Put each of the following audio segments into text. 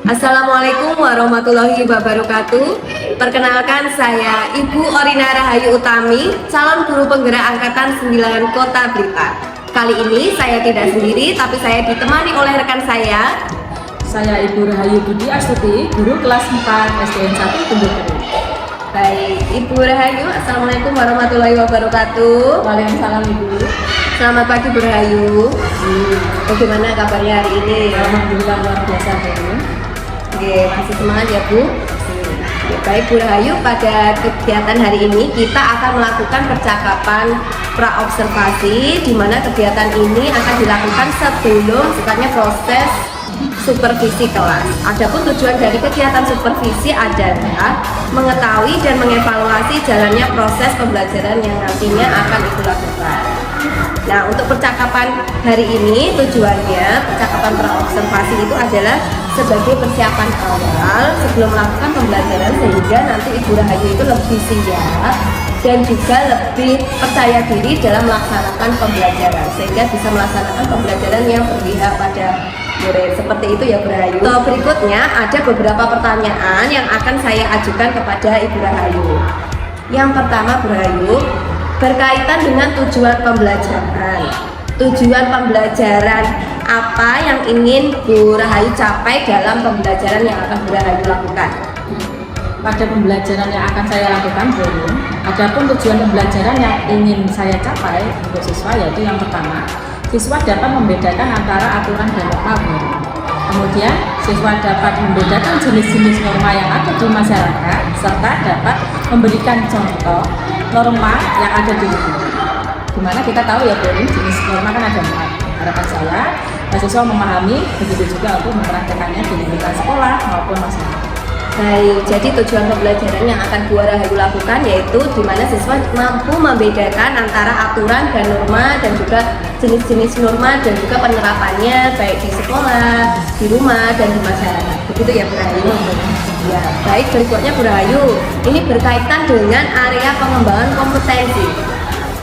Assalamualaikum warahmatullahi wabarakatuh. Perkenalkan saya Ibu Orina Rahayu Utami, calon guru penggerak angkatan 9 Kota Blitar. Kali ini saya tidak sendiri, tapi saya ditemani oleh rekan saya. Saya Ibu Rahayu Budi Astuti, guru kelas 4 SDN 1 Tembokero. Baik, Ibu Rahayu, Assalamualaikum warahmatullahi wabarakatuh. Waalaikumsalam Ibu. Selamat pagi Bu Rahayu. Bagaimana kabarnya hari ini? Alhamdulillah luar biasa Bu. Oke, masih semangat ya Bu. Ya, baik Bu Rahayu, pada kegiatan hari ini kita akan melakukan percakapan praobservasi, di mana kegiatan ini akan dilakukan sebelum sifatnya proses supervisi kelas. Adapun tujuan dari kegiatan supervisi adalah mengetahui dan mengevaluasi jalannya proses pembelajaran yang nantinya akan Ibu lakukan. Nah, untuk percakapan hari ini tujuannya percakapan praobservasi itu adalah sebagai persiapan awal sebelum melakukan pembelajaran, sehingga nanti Ibu Rahayu itu lebih siap dan juga lebih percaya diri dalam melaksanakan pembelajaran, sehingga bisa melaksanakan pembelajaran yang berpihak pada murid. Seperti itu ya Bu Rahayu. Berikutnya ada beberapa pertanyaan yang akan saya ajukan kepada Ibu Rahayu. Yang pertama Bu Rahayu, berkaitan dengan tujuan pembelajaran. Tujuan pembelajaran apa yang ingin Bu Rahayu capai dalam pembelajaran yang akan Bu Rahayu lakukan? Pada pembelajaran yang akan saya lakukan Bu, adapun tujuan pembelajaran yang ingin saya capai untuk siswa yaitu yang pertama, siswa dapat membedakan antara aturan dan norma Bu. Kemudian, siswa dapat membedakan jenis-jenis norma yang ada di masyarakat serta dapat memberikan contoh norma yang ada di lingkungan. Dimana kita tahu ya Bu, jenis norma kan ada 4. Harapan saya, mahasiswa memahami, begitu juga untuk mempraktekannya di lingkungan sekolah maupun masyarakat. Baik, jadi tujuan pembelajaran yang akan Bu Rahayu lakukan yaitu di mana siswa mampu membedakan antara aturan dan norma, dan juga jenis-jenis norma dan juga penerapannya baik di sekolah, di rumah, dan di masyarakat. Begitu ya Bu Rahayu? Ya, baik, berikutnya Bu Rahayu, ini berkaitan dengan area pengembangan kompetensi.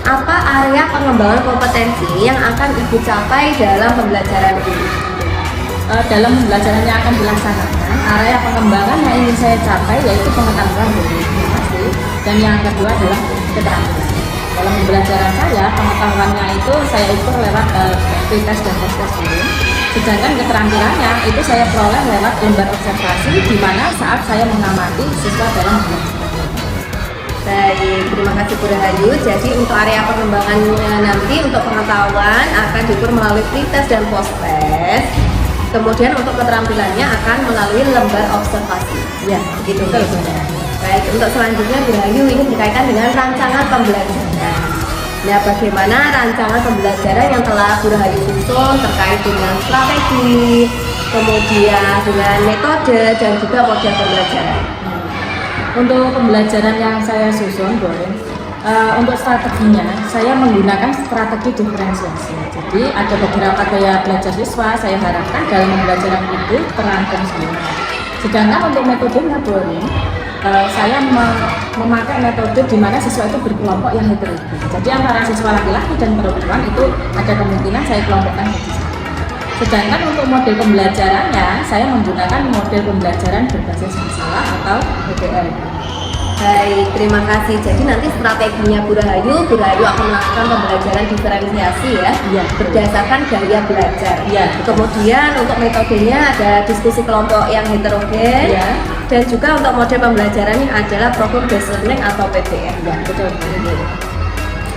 Apa area pengembangan kompetensi yang akan Ibu capai dalam pembelajaran ini? Dalam pembelajaran yang akan dilaksanakan, area pengembangan yang ingin saya capai yaitu pengetahuan pasti, dan yang kedua adalah keterampilan. Dalam pembelajaran saya, pengetahuannya itu saya ukur lewat pretest dan post-test dulu. Sedangkan keterampilannya itu saya peroleh lewat lembar observasi, di mana saat saya mengamati siswa dalam belajar. Baik, terima kasih Bu Rahayu. Jadi untuk area pengembangannya nanti untuk pengetahuan akan diukur melalui pretest dan post-test. Kemudian untuk keterampilannya akan melalui lembar observasi. Ya, begitu. Betul. Baik, untuk selanjutnya Bu Rahayu ini berkaitan dengan rancangan pembelajaran. Nah, bagaimana rancangan pembelajaran yang telah Bu Rahayu susun terkait dengan strategi, kemudian dengan metode dan juga model pembelajaran? Untuk pembelajaran yang saya susun, untuk strateginya saya menggunakan strategi diferensiasi. Jadi ada beberapa gaya belajar siswa saya harapkan dalam pembelajaran itu terangkum semua. Sedangkan untuk metodenya saya memakai metode di mana siswa itu berkelompok yang heterogen. Jadi antara siswa laki-laki dan perempuan itu ada kemungkinan saya kelompokkan jadi satu. Sedangkan untuk model pembelajarannya saya menggunakan model pembelajaran berbasis masalah atau PBL. Baik, terima kasih. Jadi nanti strateginya Bu Rahayu akan melakukan pembelajaran diferensiasi ya, berdasarkan gaya belajar. Ya. Kemudian untuk metodenya ada diskusi kelompok yang heterogen, dan juga untuk model pembelajaran ini adalah problem based learning atau PBL. Ya, betul.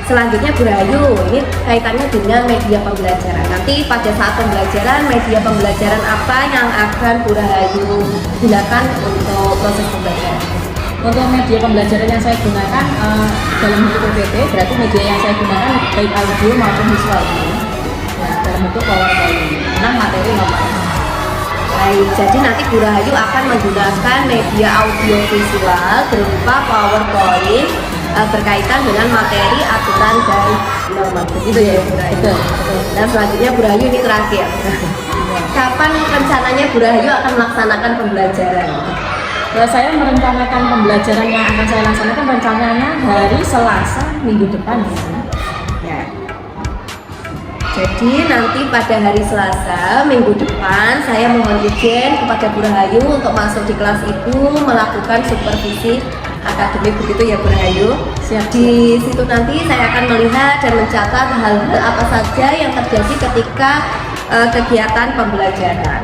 Selanjutnya Bu Rahayu, ini kaitannya dengan media pembelajaran. Nanti pada saat pembelajaran, media pembelajaran apa yang akan Bu Rahayu gunakan untuk proses pembelajaran? Untuk media pembelajaran yang saya gunakan dalam bentuk PPT, berarti media yang saya gunakan baik audio maupun visual. Dalam bentuk PowerPoint, tentang materi maupun. Baik, jadi nanti Bu Rahayu akan menggunakan media audio visual berupa PowerPoint berkaitan dengan materi, aturan, dan norma. Begitu ya Bu Rahayu? Betul. Dan selanjutnya Bu Rahayu ini terakhir. Kapan rencananya Bu Rahayu akan melaksanakan pembelajaran? Saya merencanakan pembelajaran yang akan saya laksanakan rencananya hari Selasa minggu depan. Ya. Jadi nanti pada hari Selasa minggu depan saya mohon izin kepada Bu Rahayu untuk masuk di kelas itu melakukan supervisi akademik, begitu ya Bu Rahayu. Siap. Di situ nanti saya akan melihat dan mencatat hal-hal apa saja yang terjadi ketika kegiatan pembelajaran.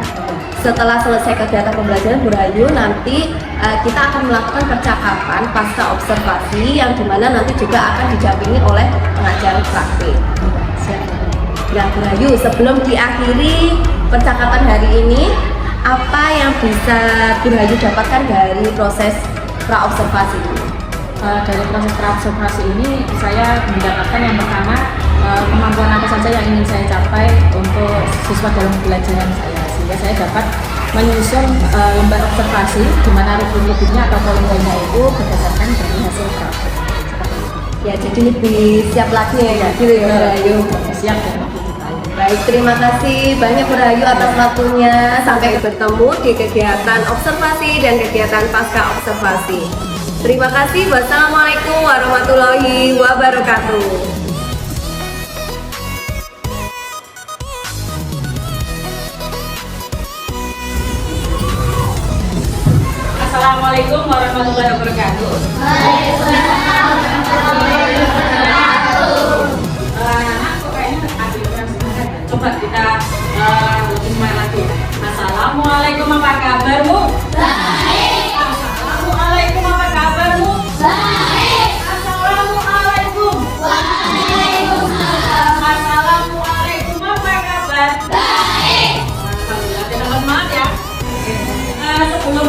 Setelah selesai kegiatan pembelajaran Bu Rahayu, nanti kita akan melakukan percakapan pasca observasi yang dimana nanti juga akan didampingi oleh pengajar praktik. Nah Bu Rahayu, sebelum diakhiri percakapan hari ini, apa yang bisa Bu Rahayu dapatkan dari proses praobservasi ini? Dari proses praobservasi ini saya mendapatkan yang pertama, kemampuan apa saja yang ingin saya capai untuk siswa dalam pembelajaran saya, sehingga saya dapat menyusun lembar observasi di mana rubrik-rubriknya atau poin-poinnya itu berdasarkan dari hasil praktek. Ya, jadi lebih siap lagi ya, gitu ya Bu Rahayu. Siap dan lebih detail. Baik, terima kasih banyak Bu Rahayu atas waktunya. Sampai bertemu di kegiatan observasi dan kegiatan pasca observasi. Terima kasih. Wassalamualaikum warahmatullahi wabarakatuh. Assalamualaikum warahmatullahi wabarakatuh. Anak-anak kok kayaknya ada yang semangat. Coba kita lebih semangat lagi ya. Assalamualaikum, apa kabarmu? Baik. Assalamualaikum, apa kabarmu? Baik. Assalamualaikum. Waalaikumsalam. Assalamualaikum, apa kabar? Baik. Alhamdulillah, kita semangat ya. Sebelum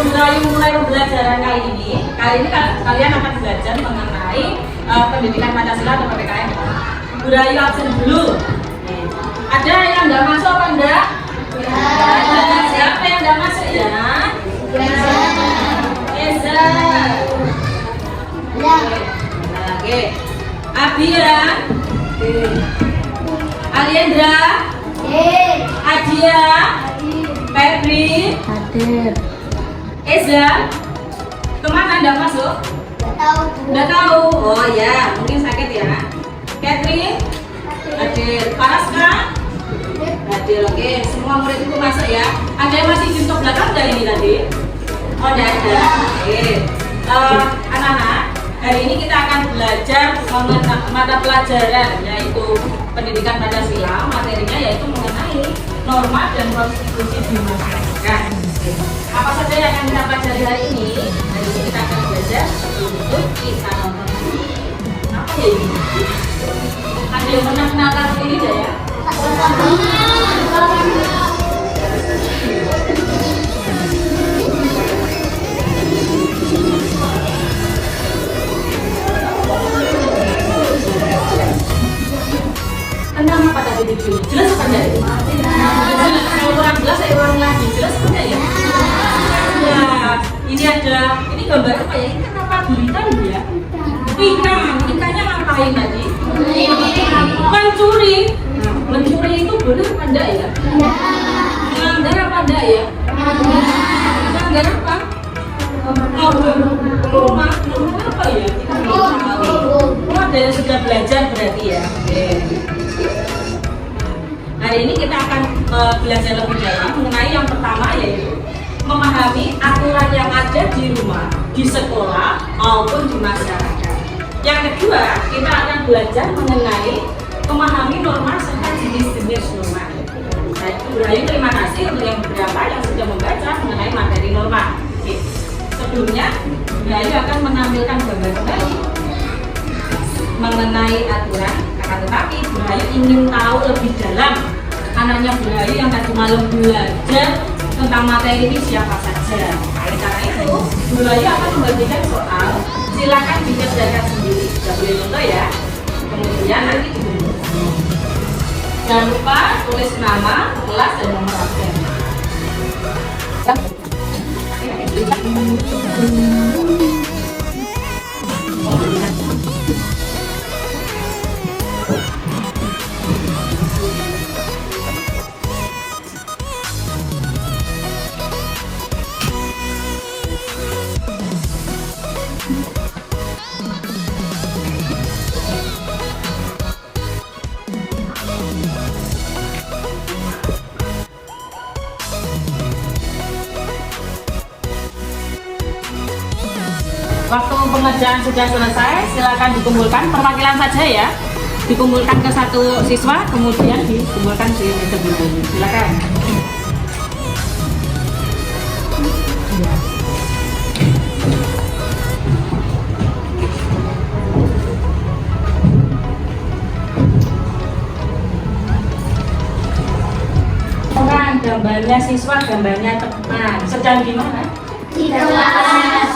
mulai pembelajaran kali ini kalian akan belajar mengenai pendidikan Pancasila atau PPKN. Bu Rahayu absen dulu. Ada yang nggak masuk apa enggak? Ya. Siapa yang nggak masuk ya? Eza. Oke. Abia. Aliendra. Adia. Febri. Hadir. Eza, kemana Anda masuk? Nggak tahu. Oh ya, mungkin sakit ya. Catherine, hadir. Paraska, hadir. Oke, semua murid itu masuk ya. Ada yang masih di stok belakang nggak ini tadi? Oh, nggak ada. Oke. Anak-anak, hari ini kita akan belajar mata pelajaran yaitu pendidikan Pancasila. Materinya yaitu mengenai norma dan konstitusi di masyarakat. Apa saja yang akan kita pelajari hari ini? Hari ini kita akan belajar sebelum itu kita nonton dulu. Apa ya ini? Ada yang pernah kenal lagu ini enggak ya? Kenal apa tadi itu? Jelas apa enggak itu? Kalau kurang jelas saya ulang lagi. Jelas apa enggak ya? Ya, ini gambar apa ya? Ini kenapa guritan ya? Ikannya ngapain tadi? Mencuri. Mencuri itu benar apa enggak ya? Melanggar apa enggak ya? Melanggar apa? Rumah apa ya? Ada yang sudah belajar berarti ya. Hari ini kita akan belajar lebih dalam mengenai yang pertama yaitu memahami aturan yang ada di rumah, di sekolah maupun di masyarakat. Yang kedua, kita akan belajar mengenai memahami norma serta jenis-jenis norma. Baik, Bu Rahayu terima kasih untuk yang beberapa yang sudah membaca mengenai materi norma. Oke. Sebelumnya, Bu Rahayu akan menampilkan gambar kembali mengenai aturan. Akan tetapi Bu Rahayu ingin tahu lebih dalam anaknya Bu Rahayu yang tadi malam belajar tentang materi ini siapa saja. Oleh karena itu, Bu Rahayu akan membagikan soal. Silakan dikerjakan sendiri, tidak boleh contoh ya. Kemudian nanti ditunggu. Jangan lupa tulis nama, kelas dan nomor absen. Waktu pengerjaan sudah selesai, silakan dikumpulkan perwakilan saja ya. Dikumpulkan ke satu siswa, kemudian dikumpulkan di meja biru. Silakan. Orang gambarnya siswa, gambarnya teman. Sedang di mana? Di kelas.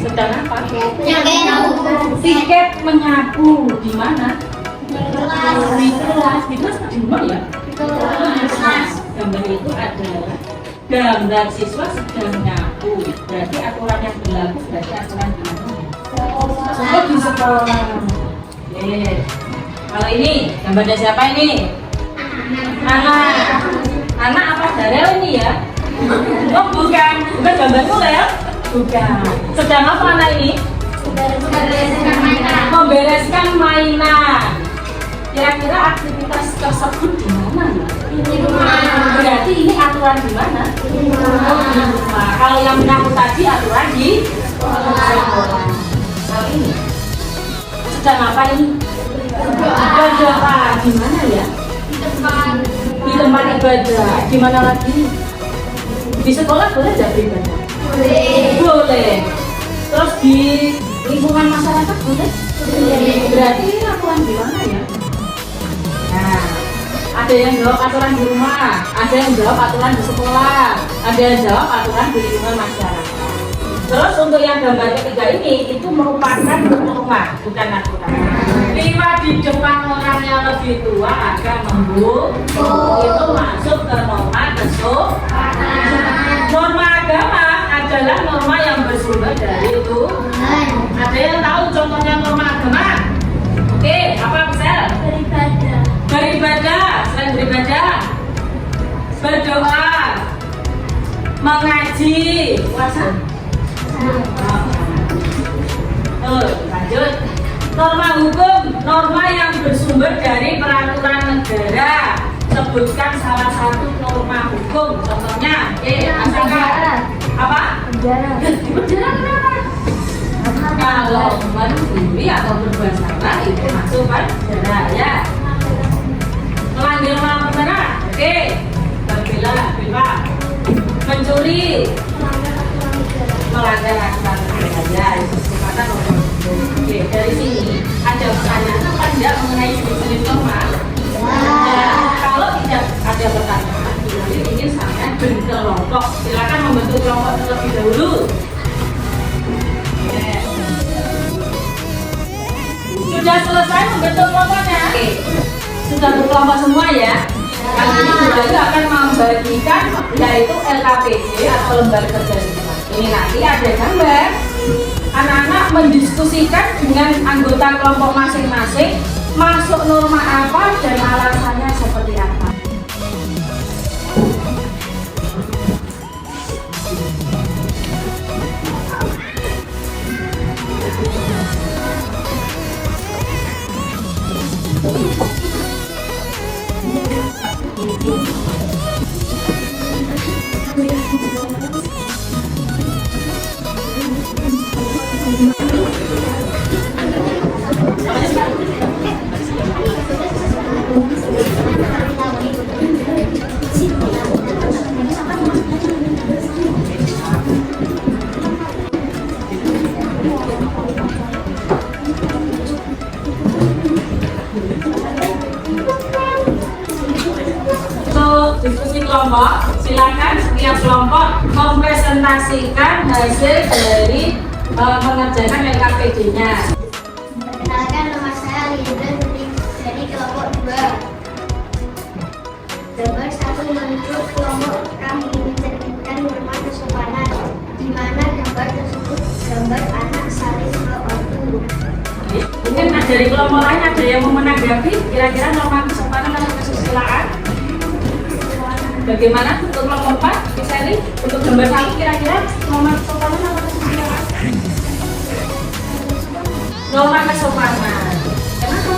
Sedang apa? Nyapu. Tiket menyapu di mana? Di kelas. Di kelas. Di kelas di rumah ya? Di kelas. Gambar itu adalah gambar siswa sedang nyapu. Berarti aturan yang berlaku berarti aturan di mana? Oh, di sekolah. Oke. Kalau ini gambarnya siapa ini? Anak. Anak apa Darel ini ya? Oh bukan gambarku ya? Bukan. Sedang apa anak ini? Membereskan mainan. Kira-kira aktivitas tersebut di mana ya? Di rumah. Berarti ini aturan di mana? Di rumah. Di rumah. Kalau yang menyapu tadi aturan di sekolah. Kalau ini sedang apa ini? Berdoa. Di mana ya? Di tempat ibadah. Di mana lagi? Di sekolah boleh tidak beribadah? Boleh. Terus di lingkungan masyarakat boleh? Berarti ini aturan di mana ya? Nah, ada yang jawab aturan di rumah, ada yang jawab aturan di sekolah, ada yang jawab aturan di lingkungan masyarakat. Terus untuk yang gambar ketiga ini itu merupakan rumah, bukan aturan. Lewat di depan orang yang lebih tua agak membuk, itu masuk ke norma kesopanan. Norma agama adalah norma yang bersumber dari Tuhan. Ada yang tahu contohnya norma agama? Oke, apa misal? Beribadah. Beribadah, selain beribadah, berdoa, mengaji, puasa. Lanjut. Norma hukum, norma yang bersumber dari peraturan negara. Sebutkan salah satu norma hukum. Contohnya, misalkan apa? Penjara. Di penjara kenapa? Kalau mencuri atau berbuat salah itu masuk penjara ya. Melanggar norma negara, oke. Berbela, bela. Mencuri, melanggar aturan negara ya. Itu kesempatan nomor. Oke, dari sini ada pertanyaan apa tidak mengenai jenis norma? Nah, kalau tidak ada pertanyaan, nanti ingin saya berkelompok. Silakan membentuk kelompok terlebih dahulu. Sudah selesai membentuk kelompoknya? Oke. Sudah berkelompok semua ya? Kali ini Guru akan membagikan yaitu LKPD atau lembar kerja siswa. Ini nanti ada gambar. Anak-anak mendiskusikan dengan anggota kelompok masing-masing masuk norma apa dan alasannya seperti apa. Diskusi kelompok, silakan setiap kelompok mempresentasikan hasil dari mengerjakan LKPD-nya. Perkenalkan, nama saya Linda dari kelompok 2. Gambar 1 menurut kelompok kami mencerminkan norma kesopanan, di mana gambar tersebut gambar anak saling berortu. Mungkin dari kelompok lain ada yang mau menanggapi kira-kira norma kesopanan atau kesusilaan? Bagaimana untuk kelompok 4? Bisa ini untuk gambar 1 kira-kira norma kesopanan atau kesusilaan? Norma kesopanan. Kenapa?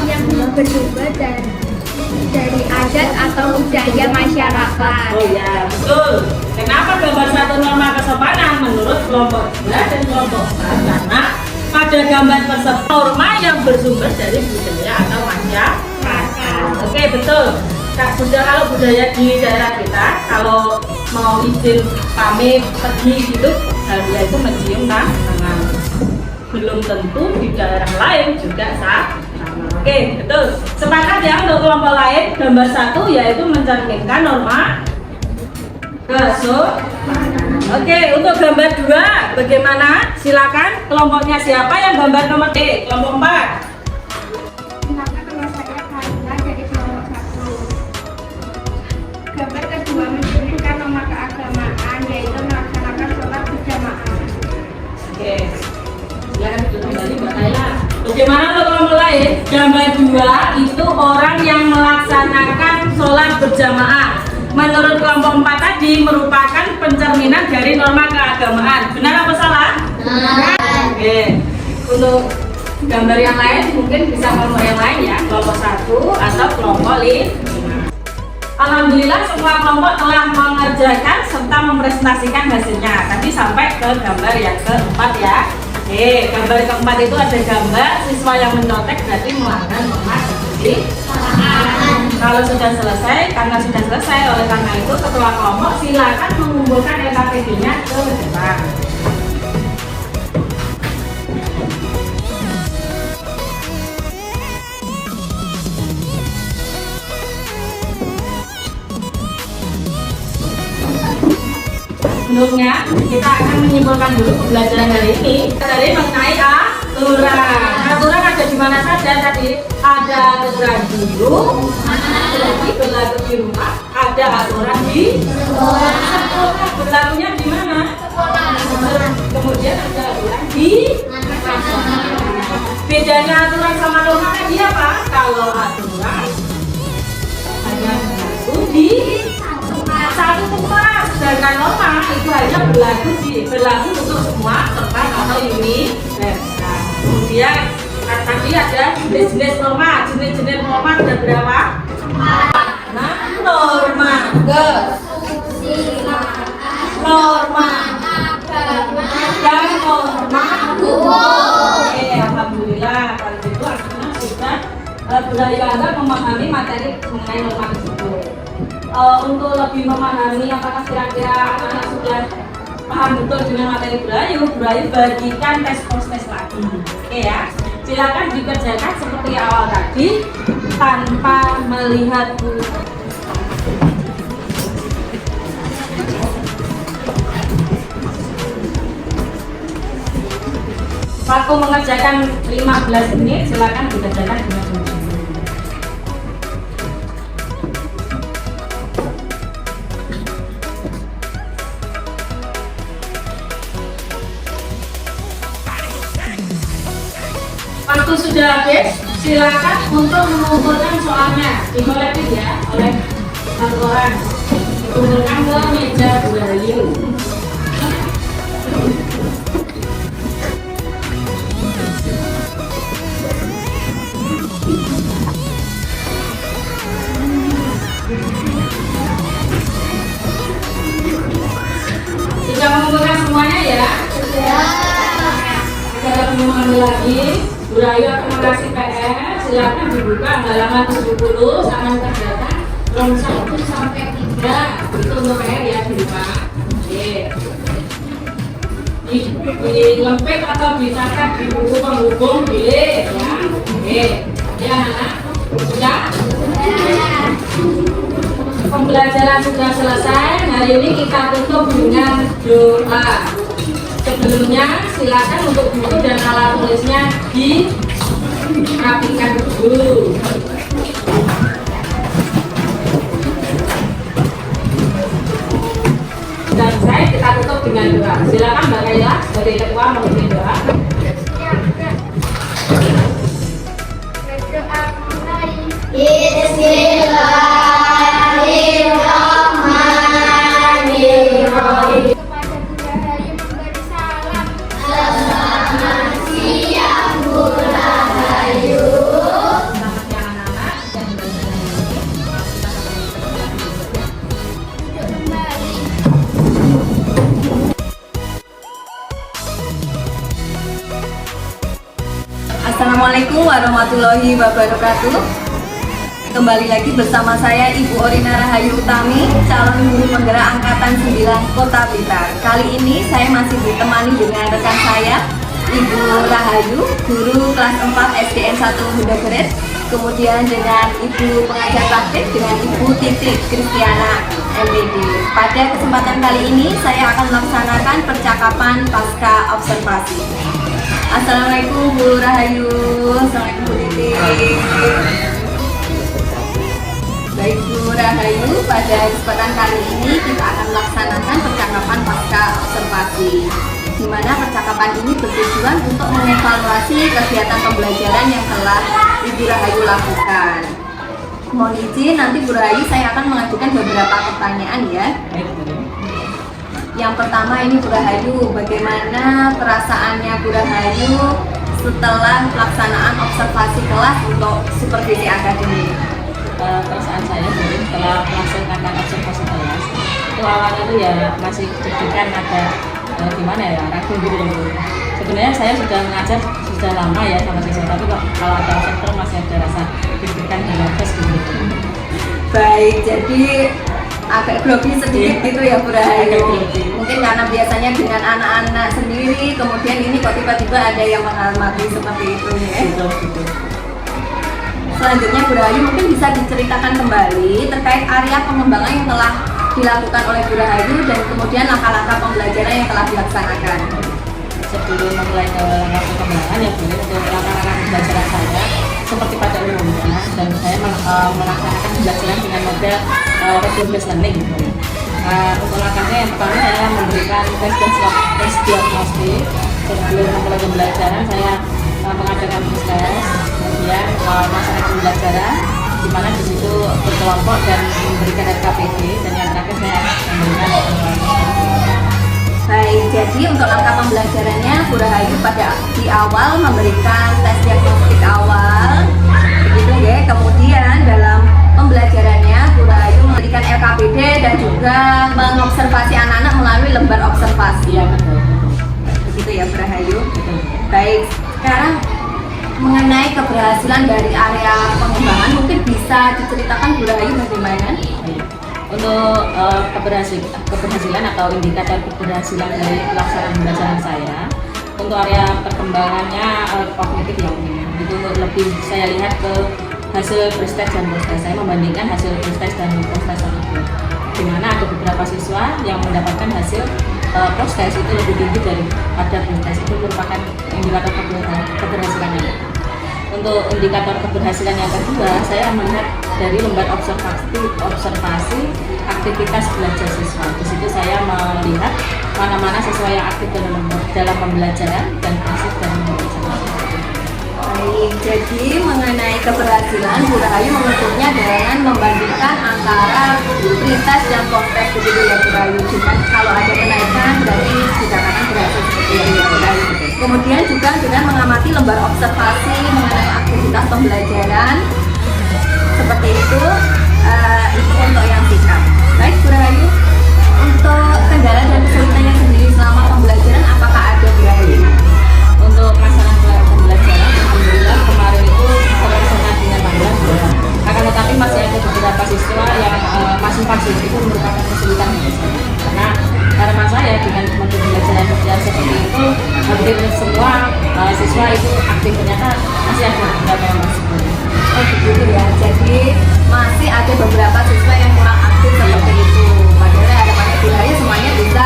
Yang bersumber dari adat atau budaya masyarakat. Oh ya, betul. Kenapa gambar 1 norma kesopanan menurut kelompok 2 dan kelompok 4 karena pada gambar tersebut norma yang bersumber dari budaya atau masyarakat. Oke, betul. Kalau budaya di daerah kita, kalau mau izin pamit pergi gitu, yaitu mencium tangan. Belum tentu di daerah lain juga sama. Oke, betul. Sepakat ya untuk kelompok lain. Gambar 1 yaitu mencerminkan norma kesopanan. Oke, untuk gambar 2 bagaimana? Silakan kelompoknya siapa yang gambar nomor D? Kelompok 4. Maka kalau saya Karina dari kelompok 1. Gambar kedua menunjukkan norma keagamaan, yaitu melaksanakan sholat berjamaah. Oke, silakan duduk kembali Mbak Kayla. Bagaimana untuk kelompok lain? Gambar 2 itu orang yang melaksanakan sholat berjamaah. Menurut kelompok 4 tadi merupakan pencerminan dari norma keagamaan. Benar apa salah? Benar. Oke. Untuk gambar yang lain mungkin bisa kelompok yang lain ya, kelompok 1 atau kelompok 5. Alhamdulillah semua kelompok telah mengerjakan serta mempresentasikan hasilnya. Tadi sampai ke gambar yang keempat ya. Oke, gambar keempat itu ada gambar siswa yang mencontek berarti melanggar norma kesopanan. Kalau sudah selesai, karena sudah selesai, oleh karena itu ketua kelompok silakan mengumpulkan LKPD-nya ke depan. Sebelumnya kita akan menyimpulkan dulu pembelajaran hari ini dari mengenai aturan. Aturan ada di mana saja tadi? Ada aturan guru, jadi berlaku di rumah. Ada aturan di sekolah, berlakunya di mana? Sekolah. Kemudian ada aturan di bedanya aturan sama norma tadi apa? Kalau aturan hanya berlaku di satu tempat, sedangkan norma itu hanya berlaku untuk semua tempat atau universitas. Kemudian tadi ada jenis-jenis norma. Jenis-jenis norma ada berapa? Nah, norma norma dan norma hukum. Oke, alhamdulillah kalau gitu akhirnya sudah budaya Anda memahami materi mengenai norma tersebut. Untuk lebih memahami apakah kira-kira anak-anak sudah paham betul dengan materi Braille bagikan tes lagi. Oke ya, silakan dikerjakan seperti awal tadi tanpa melihat buku. Waktu mengerjakan 15 menit, silakan dikerjakan dengan dulu. Waktu sudah habis, silakan untuk mengumpulkan soalnya dikoleksi ya oleh satu orang. Dikumpulkan ke meja Braille. Sudah mengumpulkan semuanya ya? Sudah. Kita mengambil lagi. Braille akan mengasih PR, silakan dibuka halaman 70 sama kerjakan rom 1 sampai 3 itu untuk PR ya dibuka. Di lempet atau dicatat di buku penghubung boleh ya. Ya anak, sudah? Pembelajaran sudah selesai. Hari ini kita tutup dengan doa. Sebelumnya silakan untuk buku dan alat tulisnya dirapikan dulu. Dan saya kita tutup dengan doa. Silakan Mbak Kayla sebagai ketua memimpin doa. Bismillahirrahmanirrahim. Assalamualaikum warahmatullahi wabarakatuh. Kembali lagi bersama saya Ibu Orina Rahayu Utami, calon guru penggerak angkatan 9 Kota Blitar. Kali ini saya masih ditemani dengan rekan saya, Ibu Rahayu, guru kelas 4 SDN 1 Bunda Geret. Kemudian dengan Ibu pengajar praktik dengan Ibu Titi Kristiana MPD. Pada kesempatan kali ini saya akan melaksanakan percakapan pasca observasi. Assalamualaikum Bu Rahayu. Assalamualaikum Bu Titi. Baik Bu Rahayu, pada kesempatan kali ini kita akan melaksanakan percakapan pasca observasi, di mana percakapan ini bertujuan untuk mengevaluasi kegiatan pembelajaran yang telah Ibu Rahayu lakukan. Mohon izin, nanti Bu Rahayu saya akan mengajukan beberapa pertanyaan ya. Yang pertama ini Bu Rahayu, bagaimana perasaannya Bu Rahayu setelah pelaksanaan observasi kelas untuk supervisi akademik? Perasaan saya setelah melaksanakan observasi kelas itu awalnya itu ya masih deg-degan, ada gimana ya, ragu gitu loh. Sebenarnya saya sudah mengajar sudah lama ya sama siswa, tapi kok kalau ada observer masih ada rasa deg-degan dan nervous gitu. Baik, jadi agak grogi sedikit gitu ya Bu Rahayu. Mungkin karena biasanya dengan anak-anak sendiri, kemudian ini kok tiba-tiba ada yang mengamati seperti itu ya. Gitu. Selanjutnya Bu Rahayu mungkin bisa diceritakan kembali terkait area pengembangan yang telah dilakukan oleh Bu Rahayu dan kemudian langkah-langkah pembelajaran yang telah dilaksanakan. Sebelum memulai langkah pengembangan ya boleh untuk langkah-langkah pembelajaran saya seperti pada umumnya, dan saya melaksanakan pembelajaran dengan model role-based learning. Untuk langkahnya yang pertama saya memberikan tes diagnostik. Sebelum memulai pembelajaran saya mengadakan tes, kemudian melaksanakan pembelajaran di mana di situ berkelompok dan memberikan RKPD, dan yang terakhir saya memberikan Baik, jadi untuk langkah pembelajarannya Bu Rahayu pada di awal memberikan tes diagnostik awal, begitu ya. Kemudian dalam pembelajarannya Bu Rahayu memberikan LKPD dan juga mengobservasi anak-anak melalui lembar observasi. ya betul. Begitu ya Bu Rahayu. Baik, sekarang mengenai keberhasilan dari area pengembangan mungkin bisa diceritakan Bu Rahayu bagaimana? Untuk keberhasilan atau indikator keberhasilan dari pelaksanaan pembelajaran saya, untuk area perkembangannya kognitif yang itu lebih saya lihat ke hasil pre-stage dan post-stage. Saya membandingkan hasil pre-stage dan post-stage tersebut, di mana ada beberapa siswa yang mendapatkan hasil post-stage itu lebih tinggi daripada pre-stage. Itu merupakan indikator keberhasilannya. Untuk indikator keberhasilan yang kedua, saya melihat dari lembar observasi aktivitas belajar siswa. Di situ saya melihat mana-mana siswa yang aktif dalam pembelajaran dan pasif dalam pembelajaran. Baik, jadi mengenai keberhasilan Bu Rahayu mengukurnya dengan membandingkan antara pre-test dan post-test, begitu ya Bu Rahayu. Jika kalau ada kenaikan berarti dikatakan berhasil seperti itu ya Bu Rahayu. Kemudian juga dengan mengamati lembar observasi mengenai aktivitas pembelajaran seperti itu. Itu untuk yang sikap. Baik Bu Rahayu, untuk kendala dan kesulitannya sendiri selama pembelajaran apakah ada Bu Rahayu? Untuk masalah pembelajaran, alhamdulillah kemarin itu terlaksana dengan lancar. Akan tetapi masih ada beberapa siswa yang masih pasif. Itu merupakan kesulitan karena saya dengan metode pembelajaran seperti itu hampir semua siswa itu aktif, ternyata masih ada beberapa yang masih belum. Oh begitu ya, jadi masih ada beberapa siswa yang kurang aktif seperti itu. Padahal harapannya Bu Rahayu semuanya bisa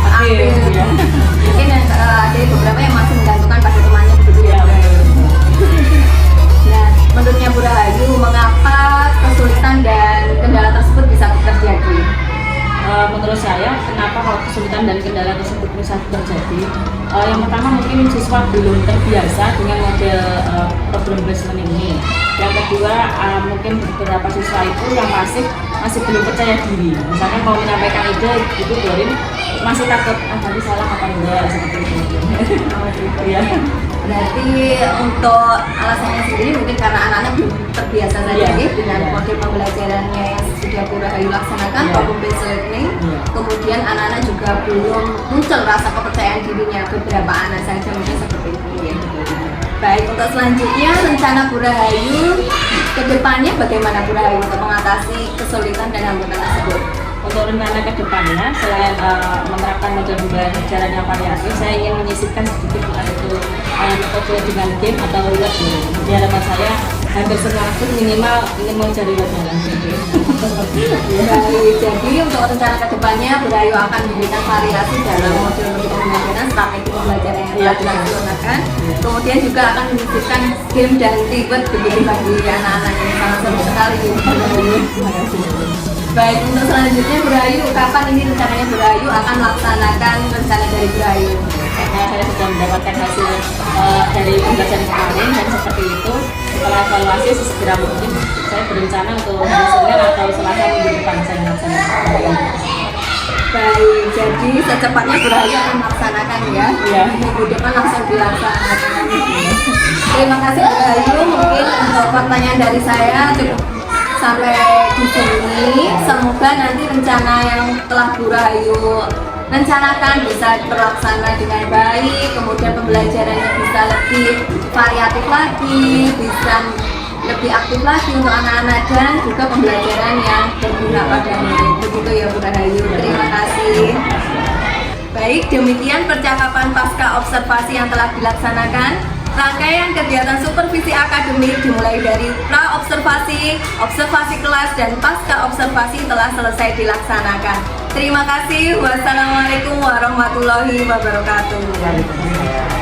aktif. Ya. Mungkin ada beberapa yang masih menggantungkan pada temannya begitu ya. Nah, menurutnya Bu Rahayu, mengapa kesulitan dan kendala tersebut bisa terjadi? Menurut saya, kenapa kalau kesulitan dan kendala tersebut bisa terjadi? Yang pertama mungkin siswa belum terbiasa dengan model problem based learning ini. Yang kedua, mungkin beberapa siswa itu yang masih belum percaya diri. Misalkan mau menyampaikan ide, itu Dorin masih takut, nanti salah apa enggak, seperti itu. Ya. Berarti untuk alasannya sendiri mungkin karena anak-anak belum terbiasa saja dengan model pembelajarannya yang sudah Bu Rahayu laksanakan, problem based learning. Kemudian anak-anak juga belum muncul rasa kepercayaan dirinya, beberapa anak saja mungkin seperti itu ya. Baik, untuk selanjutnya rencana Bu Rahayu kedepannya bagaimana Bu Rahayu untuk mengatasi kesulitan dan hambatan tersebut? Untuk rencana ke depannya, selain menerapkan model pembelajaran yang variatif, saya ingin menyisipkan sedikit itu metode dengan game atau reward. Di hadapan saya hampir semua pun minimal ingin mencari rewardnya langsung. Baik, jadi untuk rencana kedepannya Bu Rahayu akan memberikan variasi dalam model pembelajaran, strategi pembelajaran yang telah dilaksanakan. Kemudian juga akan menyisipkan game dan reward begitu bagi anak-anak yang sangat seru sekali. Terima kasih. Baik, untuk selanjutnya Bu Rahayu, kapan ini rencananya Bu Rahayu akan melaksanakan rencana dari Bu Rahayu? Karena saya sudah mendapatkan hasil dari pembelajaran kemarin dan seperti itu, setelah evaluasi sesegera mungkin saya berencana untuk hari Senin atau Selasa minggu depan saya melaksanakan. Baik, jadi secepatnya Bu Rahayu akan melaksanakan ya? Iya. Minggu depan langsung dilaksanakan. Terima kasih Bu Rahayu, mungkin untuk pertanyaan dari saya cukup sampai di sini. Semoga nanti rencana yang telah Bu Rahayu rencanakan bisa terlaksana dengan baik, kemudian pembelajarannya bisa lebih variatif lagi, bisa lebih aktif lagi untuk anak-anak dan juga pembelajaran yang berguna pada murid. Begitu ya Bu Rahayu. Terima kasih. Baik, demikian percakapan pasca observasi yang telah dilaksanakan. Rangkaian kegiatan supervisi akademik dimulai dari pra-observasi, observasi kelas, dan pasca observasi telah selesai dilaksanakan. Terima kasih. Wassalamualaikum warahmatullahi wabarakatuh.